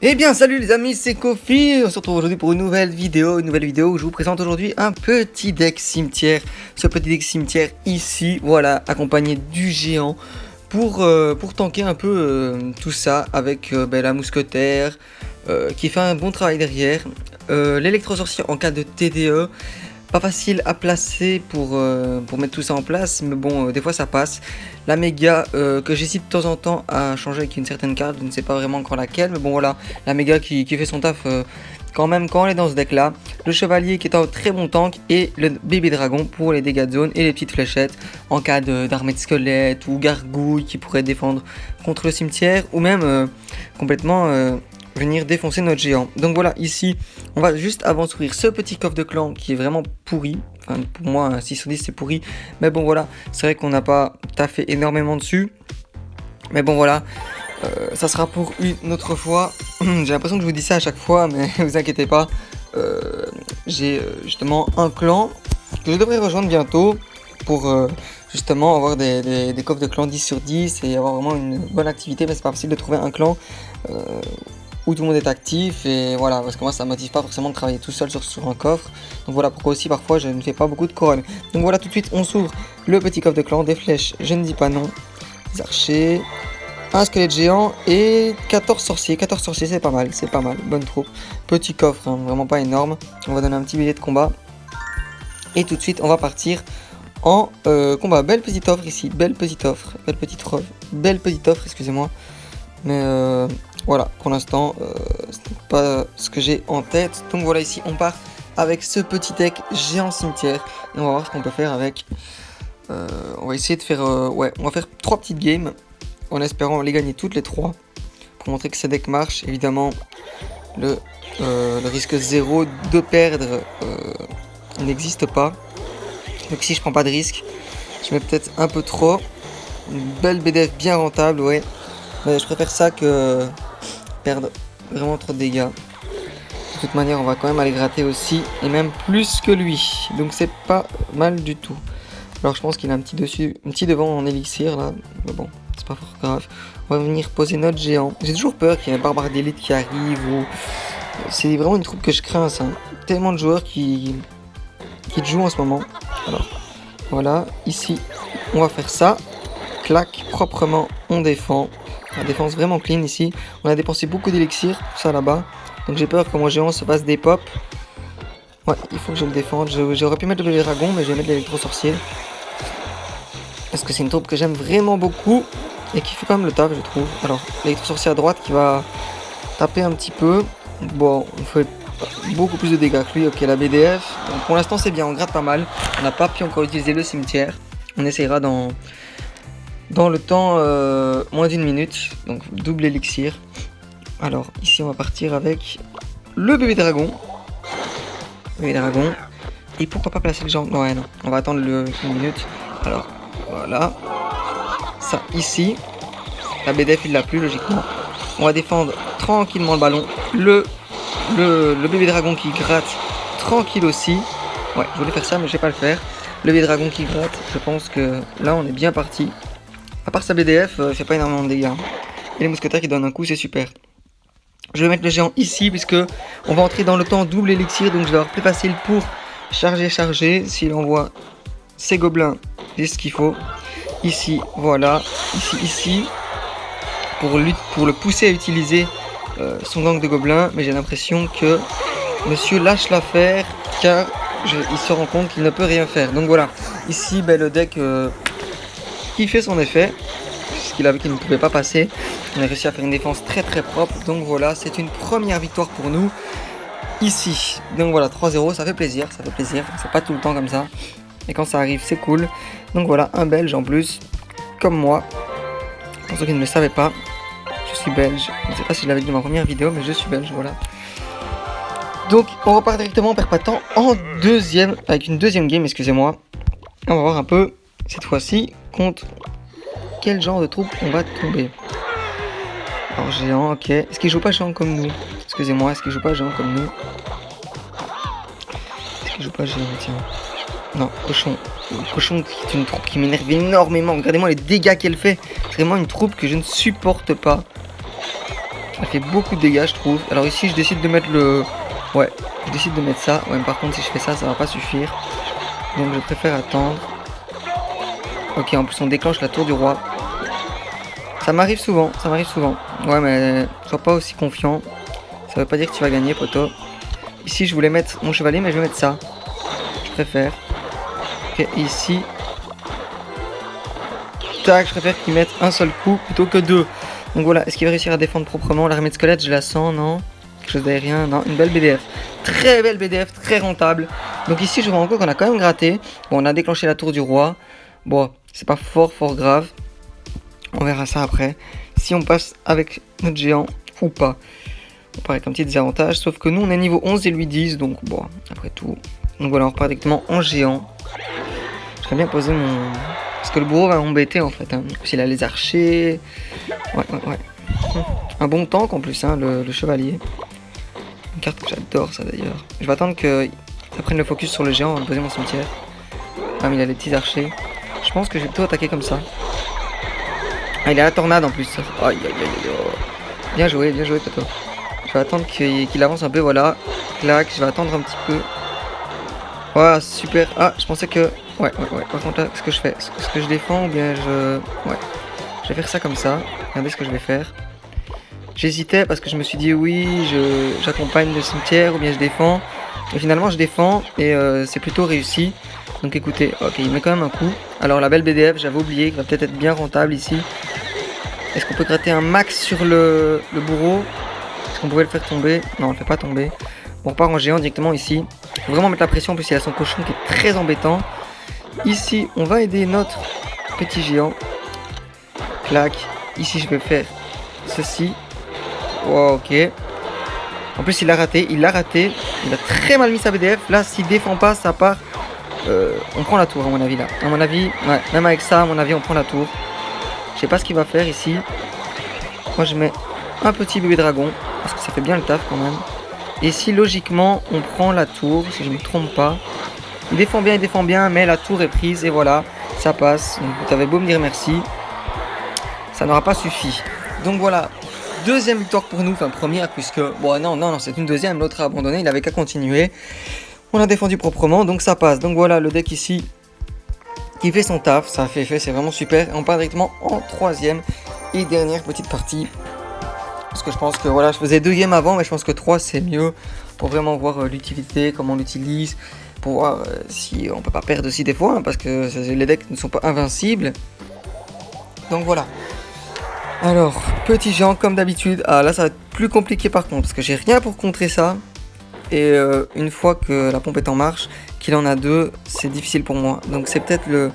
Eh bien salut les amis, c'est Kofi, on se retrouve aujourd'hui pour une nouvelle vidéo où je vous présente aujourd'hui un petit deck cimetière. Ce petit deck cimetière ici, voilà, accompagné du géant pour tanker un peu tout ça avec la mousquetaire qui fait un bon travail derrière. L'électro-sorcier en cas de TDE. Pas facile à placer pour mettre tout ça en place, mais bon, des fois ça passe. La méga que j'hésite de temps en temps à changer avec une certaine carte, je ne sais pas vraiment encore laquelle, mais bon voilà, la méga qui fait son taf quand même quand elle est dans ce deck là. Le chevalier qui est un très bon tank et le bébé dragon pour les dégâts de zone et les petites fléchettes en cas d'armée de squelettes ou gargouille qui pourrait défendre contre le cimetière ou même complètement venir défoncer notre géant. Donc voilà, ici on va juste avant s'ouvrir ce petit coffre de clan qui est vraiment pourri. Enfin pour moi un 6 sur 10 c'est pourri, mais bon voilà, c'est vrai qu'on n'a pas taffé énormément dessus, mais bon voilà, ça sera pour une autre fois. J'ai l'impression que je vous dis ça à chaque fois, mais vous inquiétez pas, j'ai justement un clan que je devrais rejoindre bientôt pour justement avoir des coffres de clan 10 sur 10 et avoir vraiment une bonne activité, mais c'est pas facile de trouver un clan où tout le monde est actif, et voilà, parce que moi ça ne motive pas forcément de travailler tout seul sur un coffre. Donc voilà pourquoi aussi parfois je ne fais pas beaucoup de couronnes. Donc voilà, tout de suite on s'ouvre le petit coffre de clan, des flèches, je ne dis pas non, des archers, un squelette géant et 14 sorciers. 14 sorciers c'est pas mal, bonne troupe. Petit coffre, hein, vraiment pas énorme. On va donner un petit billet de combat. Et tout de suite on va partir en combat. Belle petite offre ici, belle petite offre, excusez-moi. Mais voilà, pour l'instant, ce n'est pas ce que j'ai en tête. Donc voilà, ici, on part avec ce petit deck géant cimetière. Et on va voir ce qu'on peut faire avec. On va essayer de faire... on va faire 3 petites games, en espérant les gagner toutes les 3. Pour montrer que ce deck marche. Évidemment, le risque 0 de perdre n'existe pas. Donc si je prends pas de risque, je mets peut-être un peu trop. Une belle BDF bien rentable, ouais. Mais je préfère ça que perdre vraiment trop de dégâts. De toute manière, on va quand même aller gratter aussi, et même plus que lui. Donc c'est pas mal du tout. Alors je pense qu'il a un petit devant en élixir là. Mais bon, c'est pas fort grave. On va venir poser notre géant. J'ai toujours peur qu'il y ait un barbare d'élite qui arrive. C'est vraiment une troupe que je crains, ça. Tellement de joueurs qui jouent en ce moment. Alors voilà, ici on va faire ça. Clac, proprement, on défend. La défense vraiment clean ici. On a dépensé beaucoup d'élixir, tout ça là-bas. Donc j'ai peur que mon géant se fasse des pop. Ouais, il faut que je le défende. J'aurais pu mettre le bébé dragon, mais je vais mettre l'électro-sorcier. Parce que c'est une troupe que j'aime vraiment beaucoup. Et qui fait quand même le taf, je trouve. Alors, l'électro-sorcier à droite qui va taper un petit peu. Bon, on fait beaucoup plus de dégâts que lui. Ok, la BDF. Donc, pour l'instant, c'est bien, on gratte pas mal. On n'a pas pu encore utiliser le cimetière. On essayera dans le temps moins d'une minute, donc double élixir. Alors ici on va partir avec le bébé dragon. Et pourquoi pas placer le géant? Ouais non, on va attendre une minute. Alors voilà. Ça ici. La BDF il l'a plus logiquement. On va défendre tranquillement le ballon. Le bébé dragon qui gratte tranquille aussi. Ouais, je voulais faire ça mais je vais pas le faire. Le bébé dragon qui gratte, je pense que là on est bien parti. À part sa BDF, il fait pas énormément de dégâts. Et les mousquetaires qui donnent un coup, c'est super. Je vais mettre le géant ici, puisque on va entrer dans le temps double élixir, donc je vais avoir plus facile pour charger. S'il envoie ses gobelins, j'ai ce qu'il faut. Ici, voilà. Ici. Pour le pousser à utiliser son gang de gobelins. Mais j'ai l'impression que monsieur lâche l'affaire, car il se rend compte qu'il ne peut rien faire. Donc voilà. Ici, le deck... qui fait son effet, puisqu'il a vu qu'il ne pouvait pas passer. On a réussi à faire une défense très très propre, donc voilà, c'est une première victoire pour nous ici. Donc voilà, 3-0, ça fait plaisir, c'est pas tout le temps comme ça, et quand ça arrive c'est cool. Donc voilà, un belge en plus, comme moi. Pour ceux qui ne le savaient pas, je suis belge, je ne sais pas si je l'avais dit dans ma première vidéo, mais je suis belge, voilà. Donc on repart directement, on perd pas de temps, avec une deuxième game, excusez-moi. On va voir un peu, cette fois-ci, contre quel genre de troupe on va tomber. Alors géant, ok. Est-ce qu'il joue pas géant comme nous? Excusez-moi, est-ce qu'il joue pas géant comme nous? Est-ce qu'il joue pas géant, tiens. Non, cochon. Cochon qui est une troupe qui m'énerve énormément. Regardez-moi les dégâts qu'elle fait. C'est vraiment une troupe que je ne supporte pas. Ça fait beaucoup de dégâts, je trouve. Alors ici, je décide de mettre le... Ouais, je décide de mettre ça. Ouais, mais par contre, si je fais ça, ça va pas suffire. Donc je préfère attendre. Ok, en plus on déclenche la tour du roi. Ça m'arrive souvent, ça m'arrive souvent. Ouais, mais sois pas aussi confiant. Ça veut pas dire que tu vas gagner, poto. Ici, je voulais mettre mon chevalier, mais je vais mettre ça. Je préfère. Ok, ici. Tac, je préfère qu'il mette un seul coup plutôt que deux. Donc voilà, est-ce qu'il va réussir à défendre proprement? L'armée de squelettes, je la sens, non? Quelque chose d'aérien, non? Une belle BDF. Très belle BDF, très rentable. Donc ici, je vois encore qu'on a quand même gratté. Bon, on a déclenché la tour du roi. Bon, c'est pas fort grave. On verra ça après. Si on passe avec notre géant ou pas. On part avec un petit désavantage. Sauf que nous, on est niveau 11 et lui 10. Donc bon, après tout. Donc voilà, on repart directement en géant. J'aimerais bien poser mon... Parce que le bourreau va m'embêter en fait. Hein. S'il a les archers. Ouais. Un bon tank en plus, hein, le chevalier. Une carte que j'adore ça d'ailleurs. Je vais attendre que ça prenne le focus sur le géant avant de poser mon cimetière. Ah mais il a les petits archers. Je pense que je vais plutôt attaquer comme ça. Ah il a la tornade en plus. Aïe. Bien joué Pato. Je vais attendre qu'il avance un peu, voilà. Clac, je vais attendre un petit peu. Voilà, super. Ah, je pensais que... Ouais. Par contre là, ce que je fais, est-ce que je défends ou bien je... Ouais. Je vais faire ça comme ça. Regardez ce que je vais faire. J'hésitais parce que je me suis dit oui, j'accompagne le cimetière ou bien je défends. Et finalement je défends et c'est plutôt réussi. Donc écoutez, ok, il met quand même un coup. Alors la belle BDF, j'avais oublié, qui va peut-être être bien rentable ici. Est-ce qu'on peut gratter un max sur le bourreau? Est-ce qu'on pouvait le faire tomber? Non, on le fait pas tomber. On repart en géant directement ici. Faut vraiment mettre la pression, en plus il a son cochon qui est très embêtant. Ici, on va aider notre petit géant. Clac. Ici, je vais faire ceci. Wow, ok. En plus, il l'a raté. Il a très mal mis sa BDF. Là, s'il défend pas, ça part. On prend la tour, à mon avis, là. À mon avis, ouais, même avec ça, à mon avis, on prend la tour. Je sais pas ce qu'il va faire ici. Moi, je mets un petit bébé dragon. Parce que ça fait bien le taf, quand même. Et si, logiquement, on prend la tour, si je ne me trompe pas. Il défend bien, mais la tour est prise. Et voilà, ça passe. Donc, vous avez beau me dire merci. Ça n'aura pas suffi. Donc, voilà. Deuxième victoire pour nous, enfin première puisque... Bon non, c'est une deuxième, l'autre a abandonné, il avait qu'à continuer. On a défendu proprement, donc ça passe. Donc voilà, le deck ici, qui fait son taf, ça a fait effet, c'est vraiment super. Et on part directement en troisième et dernière petite partie. Parce que je pense que voilà, je faisais 2 games avant, mais je pense que 3 c'est mieux. Pour vraiment voir l'utilité, comment on l'utilise. Pour voir si on peut pas perdre aussi des fois, hein, parce que les decks ne sont pas invincibles. Donc voilà. Alors, petit géant comme d'habitude. Ah là ça va être plus compliqué par contre, parce que j'ai rien pour contrer ça. Et une fois que la pompe est en marche, qu'il en a 2, c'est difficile pour moi. Donc c'est peut-être le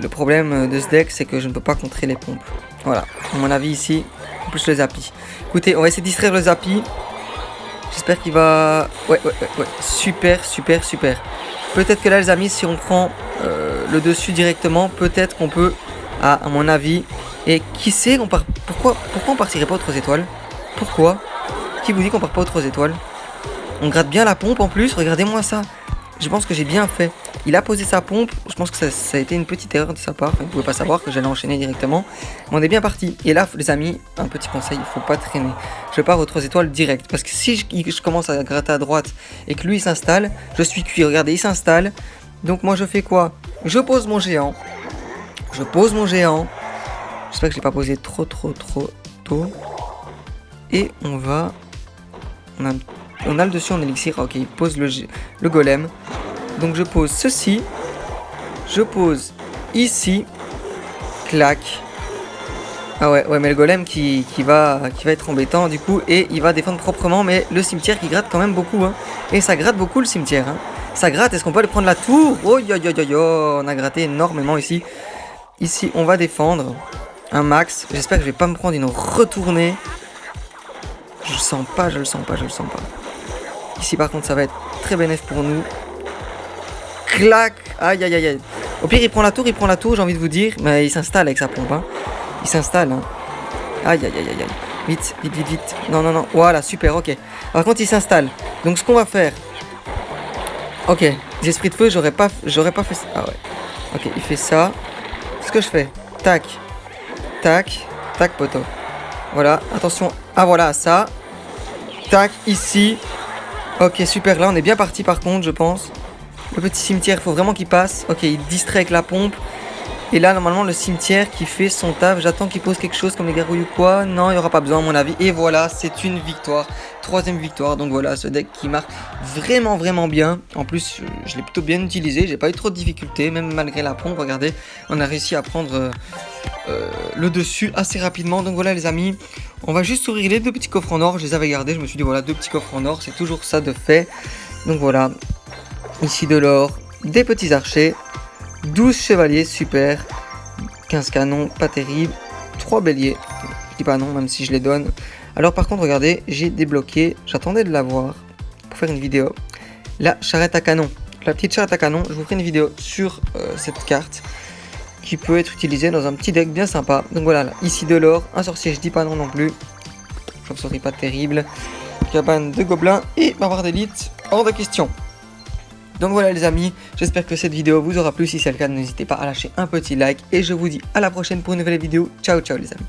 problème de ce deck, c'est que je ne peux pas contrer les pompes. Voilà, à mon avis ici, en plus le Zappy. Écoutez, on va essayer de distraire le Zappy. J'espère qu'il va... Ouais, super. Peut-être que là les amis, si on prend le dessus directement, peut-être qu'on peut, à mon avis... Et qui sait qu'on part... Pourquoi on partirait pas autres étoiles? Pourquoi? Qui vous dit qu'on part pas autres étoiles? On gratte bien la pompe en plus, regardez-moi ça. Je pense que j'ai bien fait. Il a posé sa pompe, je pense que ça a été une petite erreur de sa part. Enfin, vous pouvez pas savoir que j'allais enchaîner directement. Mais on est bien parti. Et là, les amis, un petit conseil, il faut pas traîner. Je pars aux 3 étoiles direct. Parce que si je commence à gratter à droite et que lui il s'installe, je suis cuit. Regardez, il s'installe. Donc moi je fais quoi? Je pose mon géant. J'espère que je l'ai pas posé trop tôt. Et on va... On a le dessus en élixir. Ok, il pose le golem. Donc je pose ceci. Je pose ici. Clac. Ah ouais, mais le golem qui va être embêtant du coup. Et il va défendre proprement. Mais le cimetière qui gratte quand même beaucoup. Hein. Et ça gratte beaucoup le cimetière. Hein. Ça gratte, est-ce qu'on peut aller prendre la tour? Oh, on a gratté énormément ici. Ici, on va défendre un max. J'espère que je vais pas me prendre une retournée. Je le sens pas. Ici, par contre, ça va être très bénéfique pour nous. Clac. Aïe. Au pire, il prend la tour, j'ai envie de vous dire. Mais il s'installe avec sa pompe. Hein. Il s'installe. Hein. Aïe. Vite. Non. Voilà, super, ok. Par contre, il s'installe. Donc, ce qu'on va faire... Ok, les esprits de feu, j'aurais pas fait ça. Ah ouais. Ok, il fait ça. Ce que je fais. Tac, poteau. Voilà, attention, ah voilà, ça. Tac, ici. Ok, super, là on est bien parti par contre, je pense. Le petit cimetière, il faut vraiment qu'il passe. Ok, il distrait avec la pompe. Et là, normalement, le cimetière qui fait son taf. J'attends qu'il pose quelque chose comme les gargouilles ou quoi. Non, il n'y aura pas besoin, à mon avis. Et voilà, c'est une victoire. 3ème victoire. Donc voilà, ce deck qui marque vraiment, vraiment bien. En plus, je l'ai plutôt bien utilisé. J'ai pas eu trop de difficultés, même malgré la pompe. Regardez, on a réussi à prendre le dessus assez rapidement. Donc voilà, les amis, on va juste ouvrir les 2 petits coffres en or. Je les avais gardés. Je me suis dit, voilà, 2 petits coffres en or. C'est toujours ça de fait. Donc voilà, ici de l'or, des petits archers. 12 chevaliers, super. 15 canons, pas terrible. 3 béliers. Je dis pas non, même si je les donne. Alors par contre, regardez, j'ai débloqué, j'attendais de l'avoir pour faire une vidéo. La charrette à canon. La petite charrette à canon, je vous ferai une vidéo sur cette carte qui peut être utilisée dans un petit deck bien sympa. Donc voilà, là, ici de l'or, un sorcier, je dis pas non non plus. Chauve-souris pas terrible. Cabane de gobelins et barbare d'élite, hors de question. Donc voilà les amis, j'espère que cette vidéo vous aura plu. Si c'est le cas, n'hésitez pas à lâcher un petit like. Et je vous dis à la prochaine pour une nouvelle vidéo. Ciao ciao les amis.